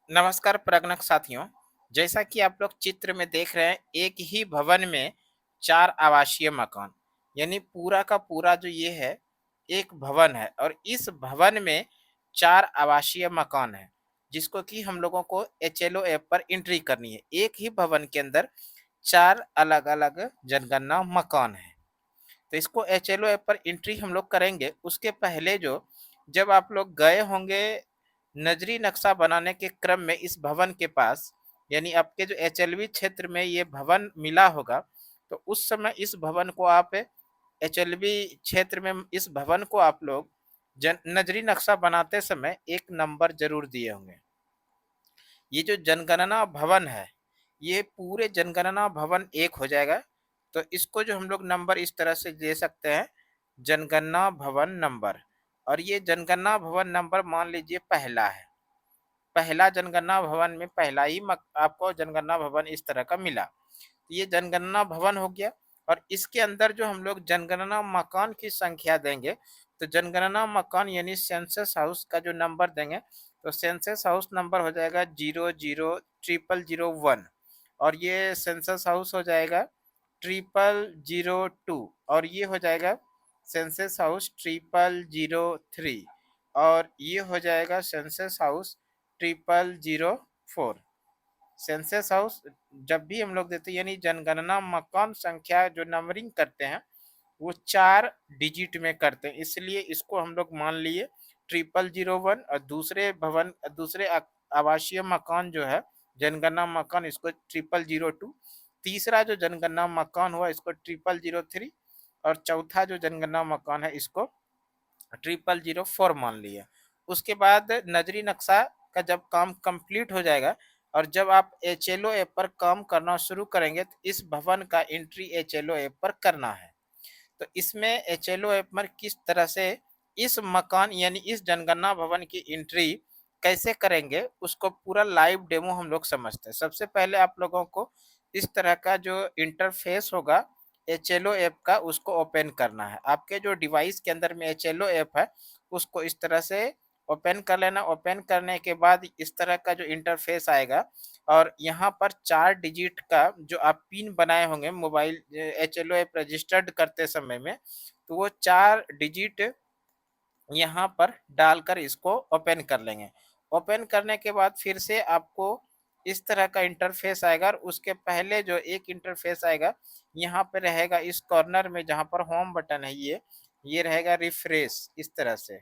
नमस्कार प्रगणक साथियों। जैसा कि आप लोग चित्र में देख रहे हैं, एक ही भवन में 4 आवासीय मकान, यानी पूरा का पूरा जो ये है, एक भवन है और इस भवन में 4 आवासीय मकान हैं, जिसको कि हम लोगों को एचएलओ ऐप पर एंट्री करनी है। एक ही भवन के अंदर 4 अलग-अलग जनगणना मकान हैं। तो इसको एचएलओ ऐप पर एंट्री हम लोग करेंगे, उसके पहले जब आप लोग गए होंगे नजरी नक्शा बनाने के क्रम में इस भवन के पास, यानी आपके जो एचएलवी क्षेत्र में ये भवन मिला होगा, तो उस समय इस भवन को आप एचएलवी क्षेत्र में इस भवन को आप लोग नजरी नक्शा बनाते समय एक नंबर जरूर दिए होंगे। ये जो जनगणना भवन है, ये पूरे जनगणना भवन एक हो जाएगा। तो इसको जो हम लोग नंबर इस तरह से दे सकते हैं, जनगणना भवन नंबर। और ये जनगणना भवन नंबर मान लीजिए पहला है। पहला जनगणना भवन में पहला ही आपको जनगणना भवन इस तरह का मिला। तो ये जनगणना भवन हो गया और इसके अंदर जो हम लोग जनगणना मकान की संख्या देंगे, तो जनगणना मकान यानी सेंसस हाउस का जो नंबर देंगे, तो सेंसस हाउस नंबर हो जाएगा 000001 और ये सेंसस हाउस हो जाएगा 0002 और ये हो जाएगा सेंसस हाउस 0003 और ये हो जाएगा सेंसस हाउस 0004। सेंसस हाउस जब भी हम लोग देते हैं, यानी जनगणना मकान संख्या जो नंबरिंग करते हैं, वो 4 डिजिट में करते हैं, इसलिए इसको हम लोग मान लिए 0001। और दूसरे आवासीय मकान जो है जनगणना मकान, इसको 0002। तीसरा जो जनगणना मकान हुआ, इसको 0003 और चौथा जो जनगणना मकान है, इसको 0004 मान लिया। उसके बाद नजरी नक्शा का जब काम कंप्लीट हो जाएगा और जब आप एचएलओ ऐप पर काम करना शुरू करेंगे, तो इस भवन का एंट्री एचएलओ ऐप पर करना है। तो इसमें एचएलओ ऐप पर किस तरह से इस मकान यानी इस जनगणना भवन की एंट्री कैसे करेंगे, उसको पूरा लाइव डेमो हम लोग समझते हैं। सबसे पहले आप लोगों को इस तरह का जो इंटरफेस होगा एचएलओ ऐप का, उसको ओपन करना है। आपके जो डिवाइस के अंदर में एचएलओ ऐप है, उसको इस तरह से ओपन कर लेना। ओपन करने के बाद इस तरह का जो इंटरफेस आएगा और यहाँ पर 4 डिजिट का जो आप पिन बनाए होंगे मोबाइल एचएलओ ऐप रजिस्टर्ड करते समय में, तो वो 4 डिजिट यहाँ पर डालकर इसको ओपन कर लेंगे। ओपन करने के बाद फिर से आपको इस तरह का इंटरफेस आएगा और उसके पहले जो एक इंटरफेस आएगा, यहाँ पे रहेगा इस कॉर्नर में जहाँ पर होम बटन है, ये रहेगा रिफ्रेश इस तरह से।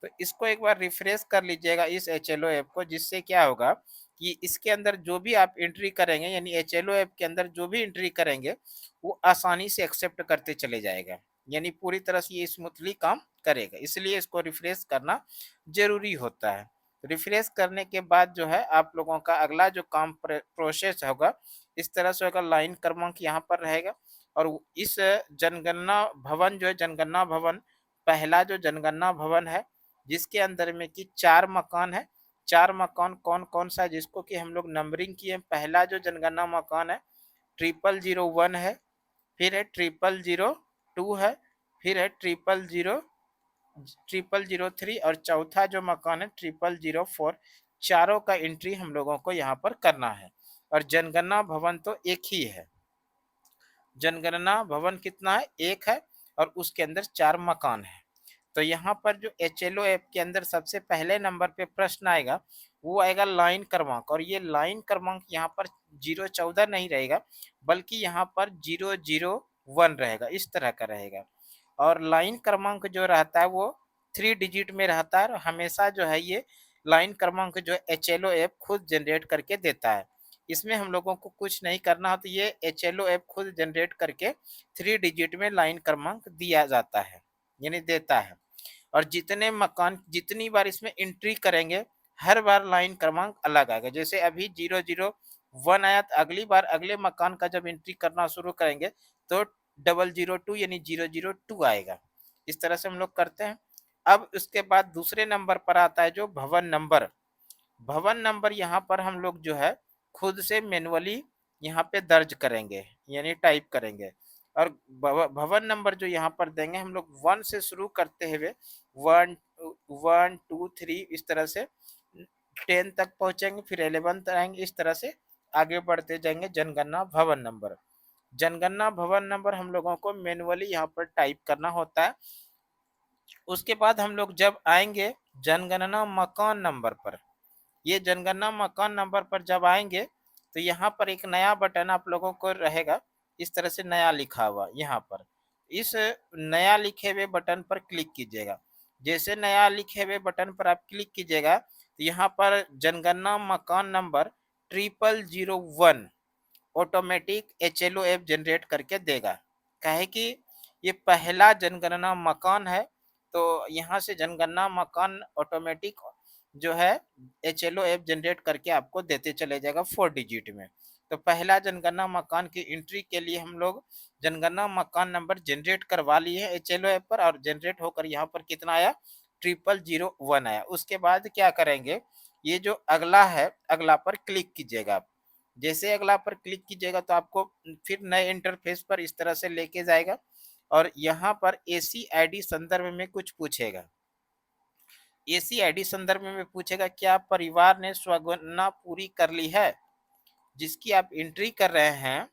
तो इसको एक बार रिफ्रेश कर लीजिएगा इस एचएलओ ऐप को, जिससे क्या होगा कि इसके अंदर जो भी आप एंट्री करेंगे, यानी एचएलओ ऐप के अंदर जो भी एंट्री करेंगे, वो आसानी से एक्सेप्ट करते चले जाएगा, यानी पूरी तरह से ये स्मूथली काम करेगा। इसलिए इसको रिफ्रेश करना जरूरी होता है। रिफ्रेश करने के बाद जो है आप लोगों का अगला जो काम प्रोसेस होगा, इस तरह से होगा। लाइन क्रमांक यहाँ पर रहेगा और इस जनगणना भवन जो है, जनगणना भवन पहला जो जनगणना भवन है, जिसके अंदर में कि 4 मकान है। 4 मकान कौन-कौन सा है, जिसको कि हम लोग नंबरिंग किए। पहला जो जनगणना मकान है 0001 है, फिर है 0002 है, फिर है 0003 और चौथा जो मकान है 0004। चारों का एंट्री हम लोगों को यहाँ पर करना है और जनगणना भवन तो एक ही है। जनगणना भवन कितना है? एक है और उसके अंदर 4 मकान है। तो यहाँ पर जो एचएलओ ऐप के अंदर सबसे पहले नंबर पे प्रश्न आएगा, वो आएगा लाइन क्रमांक। और ये लाइन क्रमांक यहाँ पर 014 नहीं रहेगा, बल्कि यहाँ पर 001 रहेगा, इस तरह का रहेगा। और लाइन क्रमांक जो रहता है वो 3 डिजिट में रहता है और हमेशा जो है ये लाइन क्रमांक जो एचएलओ ऐप खुद जनरेट करके देता है। इसमें हम लोगों को कुछ नहीं करना होता, ये एचएलओ ऐप खुद जनरेट करके 3 डिजिट में लाइन क्रमांक दिया जाता है, यानी देता है। और जितने मकान जितनी बार इसमें एंट्री करेंगे, हर बार लाइन क्रमांक अलग आएगा। जैसे अभी 001 आया, तो अगली बार अगले मकान का जब एंट्री करना शुरू करेंगे, तो 002 यानी 002 आएगा। इस तरह से हम लोग करते हैं। अब उसके बाद दूसरे नंबर पर आता है जो भवन नंबर। भवन नंबर यहाँ पर हम लोग जो है खुद से मैनुअली यहाँ पे दर्ज करेंगे, यानी टाइप करेंगे। और भवन नंबर जो यहाँ पर देंगे, हम लोग 1 से शुरू करते हुए 1 1 2 3 इस तरह से 10 तक पहुंचेंगे, फिर 11th आएंगे, इस तरह से आगे बढ़ते जाएंगे। जनगणना भवन नंबर, जनगणना भवन नंबर हम लोगों को मैनुअली यहाँ पर टाइप करना होता है। उसके बाद हम लोग जब आएंगे जनगणना मकान नंबर पर, ये जनगणना मकान नंबर पर जब आएंगे तो यहाँ पर एक नया बटन आप लोगों को रहेगा, इस तरह से नया लिखा हुआ। यहाँ पर इस नया लिखे हुए बटन पर क्लिक कीजिएगा। जैसे नया लिखे हुए बटन पर आप क्लिक कीजिएगा तो यहाँ पर जनगणना मकान नंबर 0001 ऑटोमेटिक HLOF जनरेट करके देगा। काहे कि ये पहला जनगणना मकान है, तो यहाँ से जनगणना मकान ऑटोमेटिक जो है HLOF जनरेट करके आपको देते चले जाएगा 4 डिजिट में। तो पहला जनगणना मकान की एंट्री के लिए हम लोग जनगणना मकान नंबर जनरेट करवा लिए है HLOF पर, और जनरेट होकर यहाँ पर कितना आया 0001 आया। उसके बाद क्या करेंगे, ये जो अगला है अगला पर क्लिक कीजिएगा आप। जैसे अगला पर क्लिक कीजिएगा तो आपको फिर नए इंटरफेस पर इस तरह से लेके जाएगा, और यहाँ पर ACID संदर्भ में कुछ पूछेगा। ACID संदर्भ में पूछेगा क्या परिवार ने स्वगणना पूरी कर ली है। जिसकी आप एंट्री कर रहे हैं,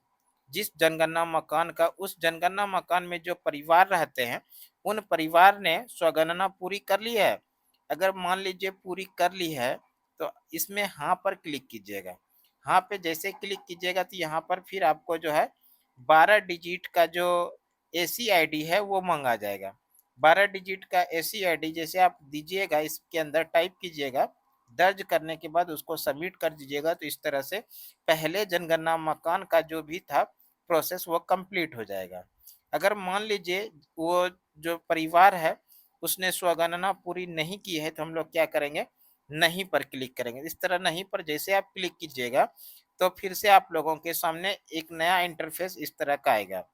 जिस जनगणना मकान का, उस जनगणना मकान में जो परिवार रहते हैं उन परिवार ने स्वगणना पूरी कर ली है। अगर मान लीजिए पूरी कर ली है तो इसमें हाँ पर क्लिक कीजिएगा। हाँ पे जैसे क्लिक कीजिएगा तो यहाँ पर फिर आपको जो है 12 डिजिट का जो ACID है वो मांगा जाएगा। 12 डिजिट का ACID जैसे आप दीजिएगा, इसके अंदर टाइप कीजिएगा, दर्ज करने के बाद उसको सबमिट कर दीजिएगा, तो इस तरह से पहले जनगणना मकान का जो भी था प्रोसेस वो कंप्लीट हो जाएगा। अगर मान लीजिए वो जो परिवार है उसने स्वगणना पूरी नहीं की है तो हम लोग क्या करेंगे, नहीं पर क्लिक करेंगे। इस तरह नहीं पर जैसे आप क्लिक कीजिएगा तो फिर से आप लोगों के सामने एक नया इंटरफेस इस तरह का आएगा,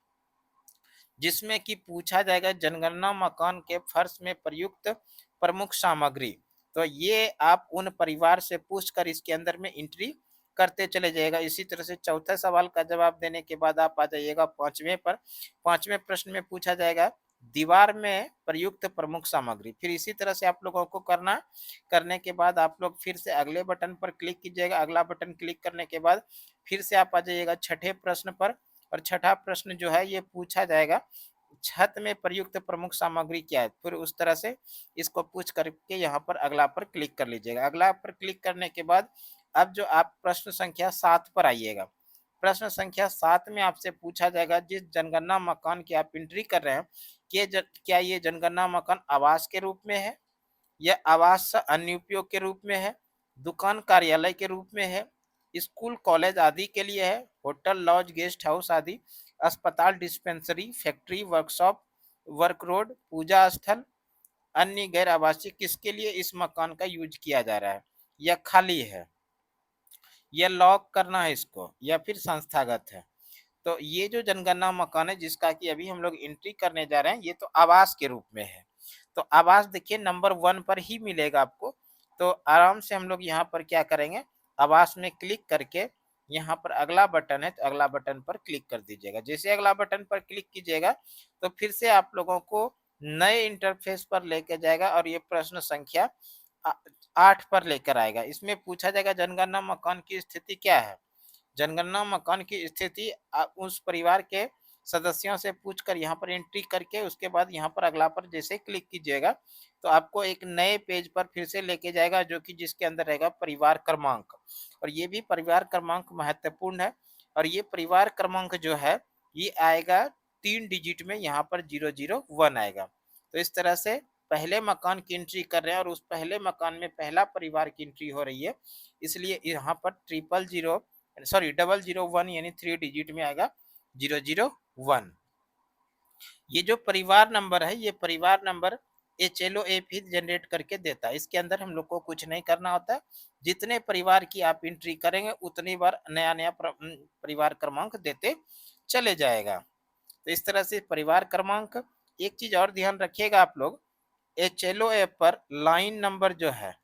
जिसमें कि पूछा जाएगा जनगणना मकान के फर्श में प्रयुक्त प्रमुख सामग्री। तो ये आप उन परिवार से पूछकर इसके अंदर में एंट्री करते चले जाएगा। इसी तरह से चौथे सवाल का जवाब देने के बाद आप आ जाइएगा पांचवें पर। पांचवें प्रश्न में पूछा जाएगा दीवार में प्रयुक्त प्रमुख सामग्री। फिर इसी तरह से आप लोगों को करने के बाद आप लोग फिर से अगले बटन पर क्लिक कीजिएगा। अगला बटन क्लिक करने के बाद फिर से आप आ जाइएगा छठे प्रश्न पर, और छठा प्रश्न जो है ये पूछा जाएगा छत में प्रयुक्त प्रमुख सामग्री क्या है। फिर उस तरह से इसको पूछ करके यहाँ पर अगला पर क्लिक कर लीजिएगा। अगला पर क्लिक करने के बाद अब जो आप प्रश्न संख्या 7 पर आइएगा। प्रश्न संख्या 7 में आपसे पूछा जाएगा जिस जनगणना मकान की आप एंट्री कर रहे हैं क्या ये जनगणना मकान आवास के रूप में है, या आवास अन्य उपयोग के रूप में है, दुकान कार्यालय के रूप में है, स्कूल कॉलेज आदि के लिए है, होटल लॉज गेस्ट हाउस आदि, अस्पताल dispensary factory workshop work road पूजा स्थल, अन्य गैर आवासीय किसके लिए इस मकान का यूज किया जा रहा है, या खाली है, या लॉक करना है इसको, या फिर संस्थागत है। तो ये जो जनगणना मकान है जिसका कि अभी हम लोग एंट्री करने जा रहे हैं ये तो आवास के रूप में है। तो आवास देखिए नंबर 1 पर ही मिलेगा आपको। तो आराम से हम लोग यहाँ पर क्या करेंगे, आवास में क्लिक करके यहाँ पर अगला बटन है तो अगला बटन पर क्लिक कर दीजिएगा। जैसे अगला बटन पर क्लिक कीजिएगा तो फिर से आप लोगों को नए इंटरफेस पर लेके जाएगा, और ये प्रश्न संख्या 8 पर लेकर आएगा। इसमें पूछा जाएगा जनगणना मकान की स्थिति क्या है। जनगणना मकान की स्थिति उस परिवार के सदस्यों से पूछकर यहाँ पर एंट्री करके उसके बाद यहाँ पर अगला पर जैसे क्लिक कीजिएगा तो आपको एक नए पेज पर फिर से लेके जाएगा, जो कि जिसके अंदर रहेगा परिवार क्रमांक। और ये भी परिवार क्रमांक महत्वपूर्ण है, और ये परिवार क्रमांक जो है ये आएगा 3 डिजिट में, यहाँ पर 001 आएगा। तो इस तरह से पहले मकान की एंट्री कर रहे हैं और उस पहले मकान में पहला परिवार की एंट्री हो रही है, इसलिए यहाँ पर 001 यानी 3 डिजिट में आएगा 001। ये जो परिवार नंबर है ये परिवार नंबर HLOF ही जनरेट करके देता है। इसके अंदर हम लोग को कुछ नहीं करना होता है। जितने परिवार की आप एंट्री करेंगे उतनी बार नया नया परिवार क्रमांक देते चले जाएगा। तो इस तरह से परिवार क्रमांक। एक चीज और ध्यान रखिएगा आप लोग, HLOF पर लाइन नंबर जो है,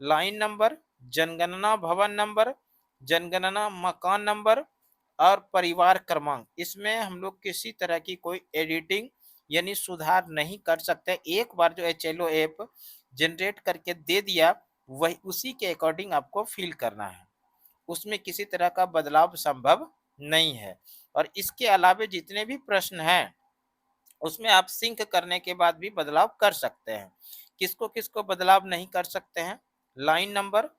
लाइन नंबर, जनगणना भवन नंबर, जनगणना मकान नंबर और परिवार क्रमांक, इसमें हम लोग किसी तरह की कोई एडिटिंग यानी सुधार नहीं कर सकते। एक बार जो HLOF जनरेट करके दे दिया वही उसी के अकॉर्डिंग आपको फिल करना है, उसमें किसी तरह का बदलाव संभव नहीं है। और इसके अलावे जितने भी प्रश्न हैं उसमें आप सिंक करने के बाद भी बदलाव कर सकते हैं। किसको किसको बदलाव नहीं कर सकते हैं? लाइन नंबर,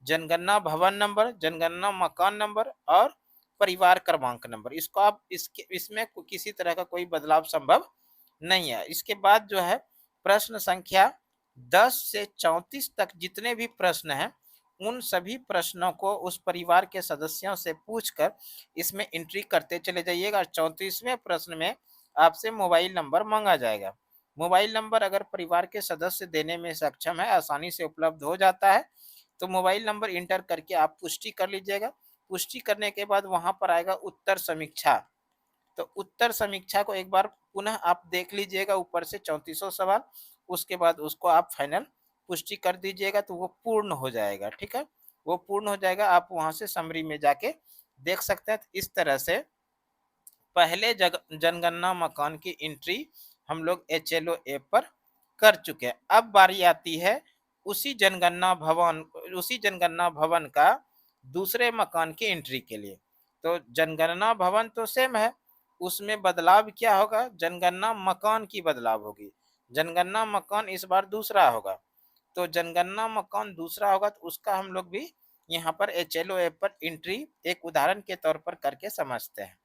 जनगणना भवन नंबर, जनगणना मकान नंबर और परिवार क्रमांक नंबर, इसको आप इसमें किसी तरह का कोई बदलाव संभव नहीं है। इसके बाद जो है प्रश्न संख्या 10 से 34 तक जितने भी प्रश्न हैं उन सभी प्रश्नों को उस परिवार के सदस्यों से पूछकर इसमें एंट्री करते चले जाइएगा। 34वें प्रश्न में आपसे मोबाइल नंबर मांगा जाएगा। मोबाइल नंबर अगर परिवार के सदस्य देने में सक्षम है, आसानी से उपलब्ध हो जाता है, तो मोबाइल नंबर इंटर करके आप पुष्टि कर लीजिएगा। पुष्टि करने के बाद वहां पर आएगा उत्तर समीक्षा, तो उत्तर समीक्षा को एक बार पुनः आप देख लीजिएगा ऊपर से 3400 सवाल, उसके बाद उसको आप फाइनल पुष्टि कर दीजिएगा तो वो पूर्ण हो जाएगा। ठीक है, वो पूर्ण हो जाएगा, आप वहां से समरी में जाके देख सकते हैं। तो इस तरह से पहले जनगणना मकान की एंट्री हम लोग HLO ऐप पर कर चुके हैं। अब बारी आती है उसी जनगणना भवन का दूसरे मकान की एंट्री के लिए। तो जनगणना भवन तो सेम है, उसमें बदलाव क्या होगा? जनगणना मकान की बदलाव होगी। जनगणना मकान इस बार दूसरा होगा, तो जनगणना मकान दूसरा होगा तो उसका हम लोग भी यहाँ पर HLO ऐप पर एंट्री एक उदाहरण के तौर पर करके समझते हैं।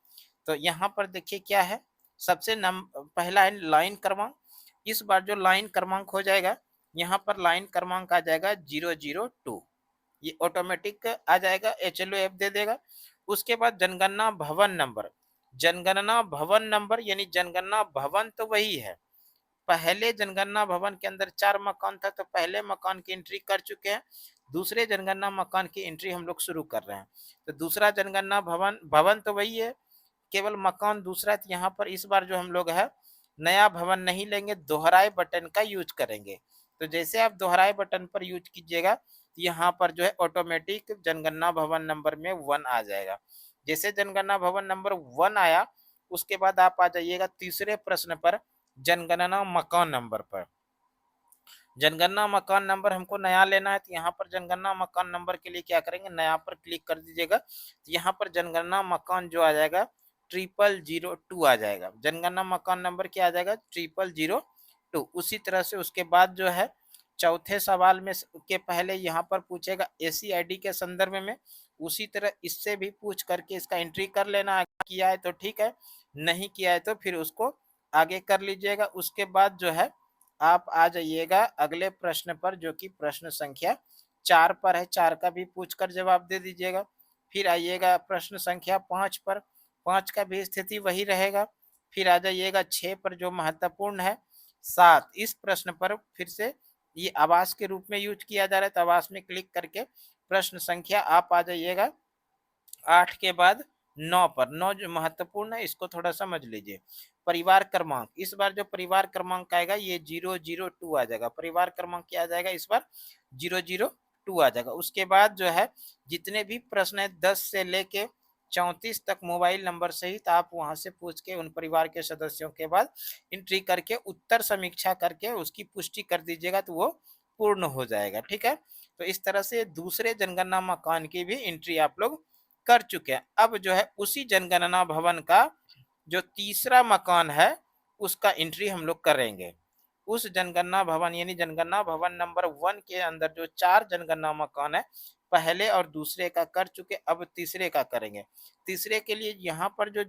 तो यहाँ पर देखिए क्या है, सबसे पहला है लाइन क्रमांक। इस बार जो लाइन क्रमांक हो जाएगा, यहाँ पर लाइन क्रमांक आ जाएगा 002, ये ऑटोमेटिक आ जाएगा, HLO ऐप दे देगा। उसके बाद जनगणना भवन नंबर, जनगणना भवन नंबर यानी जनगणना भवन तो वही है, पहले जनगणना भवन के अंदर 4 मकान था तो पहले मकान की एंट्री कर चुके हैं, दूसरे जनगणना मकान की एंट्री हम लोग शुरू कर रहे हैं। तो दूसरा जनगणना भवन भवन तो वही है, केवल मकान दूसरा है। तो यहाँ पर इस बार जो हम लोग है नया भवन नहीं लेंगे, दोहराए बटन का यूज करेंगे। तो जैसे आप दोहराए बटन पर यूज कीजिएगा तो यहाँ पर जो है ऑटोमेटिक जनगणना भवन नंबर में 1 आ जाएगा। जैसे जनगणना भवन नंबर 1 आया, उसके बाद आप आ जाइएगा तीसरे प्रश्न पर, जनगणना मकान नंबर पर। जनगणना मकान नंबर हमको नया लेना है, तो यहाँ पर जनगणना मकान नंबर के लिए क्या करेंगे, नया पर क्लिक कर दीजिएगा। तो यहाँ पर जनगणना मकान जो आ जाएगा 0002 आ जाएगा। जनगणना मकान नंबर क्या आ जाएगा? 0002। उसी तरह से उसके बाद जो है चौथे सवाल में के पहले यहाँ पर पूछेगा ACID के संदर्भ में, उसी तरह इससे भी पूछ करके इसका एंट्री कर लेना। किया है तो ठीक है, नहीं किया है तो फिर उसको आगे कर लीजिएगा। उसके बाद जो है आप आ जाइएगा अगले प्रश्न पर, जो कि प्रश्न संख्या 4 पर है, 4 का भी पूछकर जवाब दे दीजिएगा। फिर आइएगा प्रश्न संख्या 5 पर, 5 का भी स्थिति वही रहेगा। फिर आ जाइएगा 6 पर जो महत्वपूर्ण है, 7 इस प्रश्न पर फिर से ये आवास के रूप में यूज किया जा रहा है, तो आवास में क्लिक करके प्रश्न संख्या आप आ जाइएगा 8 के बाद 9 पर, 9 जो महत्वपूर्ण है इसको थोड़ा समझ लीजिए। परिवार क्रमांक, इस बार जो परिवार क्रमांक आएगा ये 002 आ जाएगा। परिवार क्रमांक क्या आ जाएगा इस बार? 002 आ जाएगा। उसके बाद जो है जितने भी प्रश्न है 10 से लेके 34 तक मोबाइल नंबर सहित आप वहां से पूछ के उन परिवार के सदस्यों के बाद एंट्री करके उत्तर समीक्षा करके उसकी पुष्टि कर दीजिएगा, तो वो पूर्ण हो जाएगा। ठीक है, तो इस तरह से दूसरे जनगणना मकान की भी एंट्री आप लोग कर चुके हैं। अब जो है उसी जनगणना भवन का जो तीसरा मकान है उसका एंट्री हम लोग करेंगे। उस जनगणना भवन यानी जनगणना भवन नंबर 1 के अंदर जो 4 जनगणना मकान है, पहले और दूसरे का कर चुके, अब तीसरे का करेंगे। तीसरे के लिए यहाँ पर जो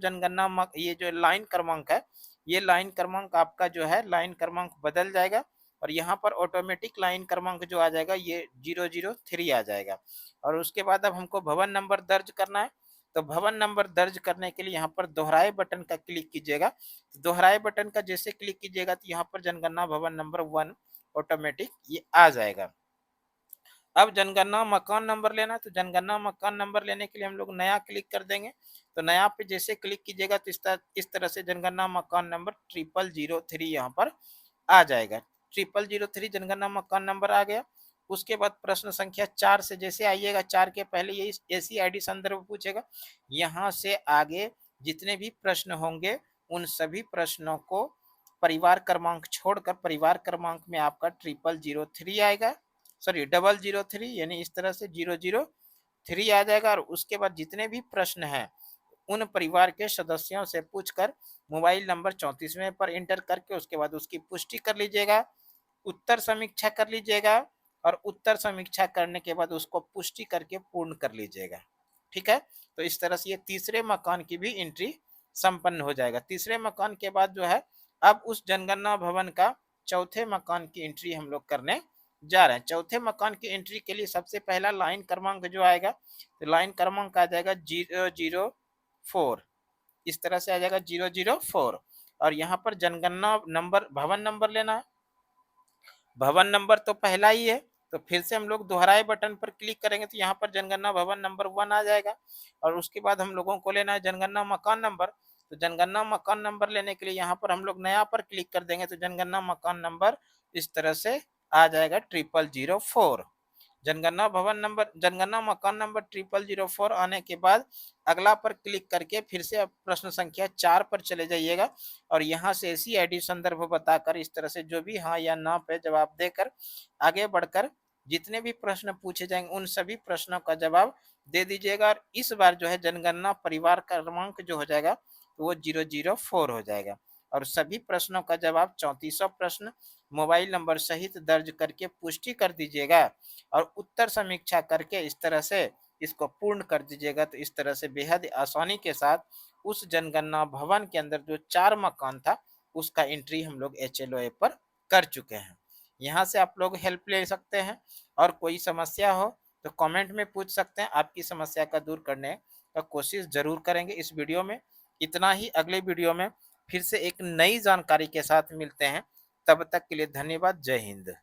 ये जो लाइन क्रमांक है, ये लाइन क्रमांक आपका जो है लाइन क्रमांक बदल जाएगा और यहाँ पर ऑटोमेटिक लाइन क्रमांक जो आ जाएगा ये 003 आ जाएगा। और उसके बाद अब हमको भवन नंबर दर्ज करना है, तो भवन नंबर दर्ज करने के लिए यहाँ पर दोहराए बटन का क्लिक कीजिएगा। दोहराए बटन का जैसे क्लिक कीजिएगा तो यहाँ पर जनगणना भवन नंबर 1 ऑटोमेटिक ये आ जाएगा। अब जनगणना मकान नंबर लेना है, तो जनगणना मकान नंबर लेने के लिए हम लोग नया क्लिक कर देंगे। तो नया पे जैसे क्लिक कीजिएगा तो इस तरह से जनगणना मकान नंबर 0003 यहाँ पर आ जाएगा। 0003 जनगणना मकान नंबर आ गया। उसके बाद प्रश्न संख्या 4 से जैसे आइएगा, 4 के पहले यही ACID संदर्भ पूछेगा। यहाँ से आगे जितने भी प्रश्न होंगे उन सभी प्रश्नों को परिवार क्रमांक छोड़कर, परिवार क्रमांक में आपका 0003 आएगा। सॉरी 003 यानी इस तरह से 003 आ जाएगा। और उसके बाद जितने भी प्रश्न हैं उन परिवार के सदस्यों से पूछकर मोबाइल नंबर 34वें पर इंटर करके उसके बाद उसकी पुष्टि कर लीजिएगा, उत्तर समीक्षा कर लीजिएगा और उत्तर समीक्षा करने के बाद उसको पुष्टि करके पूर्ण कर लीजिएगा। ठीक है, तो इस तरह से ये तीसरे मकान की भी एंट्री संपन्न हो जाएगा। तीसरे मकान के बाद जो है अब उस जनगणना भवन का चौथे मकान की एंट्री हम लोग करने जा रहे हैं। चौथे मकान की एंट्री के लिए सबसे पहला लाइन क्रमांक जो आएगा, तो लाइन क्रमांक आ जाएगा 004, इस तरह से आ जाएगा 004। और यहाँ पर जनगणना नंबर भवन नंबर लेना है। भवन नंबर तो पहला ही है, तो फिर से हम लोग दोहराए बटन पर क्लिक करेंगे तो यहाँ पर जनगणना भवन नंबर 1 आ जाएगा। और उसके बाद हम लोगों को लेना है जनगणना मकान नंबर। तो जनगणना मकान नंबर लेने के लिए यहाँ पर हम लोग नया पर क्लिक कर देंगे तो जनगणना मकान नंबर इस तरह से आ जाएगा 0004। जनगणना भवन नंबर, जनगणना मकान नंबर 0004 आने के बाद अगला पर क्लिक करके फिर से अब प्रश्न संख्या 4 पर चले जाइएगा। और यहाँ से ऐसी आईडी संदर्भ बताकर इस तरह से जो भी हाँ या ना पे जवाब देकर आगे बढ़कर जितने भी प्रश्न पूछे जाएंगे उन सभी प्रश्नों का जवाब दे दीजिएगा। और इस बार जो है जनगणना परिवार क्रमांक जो हो जाएगा तो वो 004 हो जाएगा। और सभी प्रश्नों का जवाब 3400 प्रश्न मोबाइल नंबर सहित दर्ज करके पुष्टि कर दीजिएगा और उत्तर समीक्षा करके इस तरह से इसको पूर्ण कर दीजिएगा। तो इस तरह से बेहद आसानी के साथ उस जनगणना भवन के अंदर जो 4 मकान था उसका एंट्री हम लोग HLOA पर कर चुके हैं। यहाँ से आप लोग हेल्प ले सकते हैं और कोई समस्या हो तो कमेंट में पूछ सकते हैं, आपकी समस्या का दूर करने का कोशिश जरूर करेंगे इस वीडियो में। इतना ही, अगले वीडियो में फिर से एक नई जानकारी के साथ मिलते हैं। तब तक के लिए धन्यवाद। जय हिंद।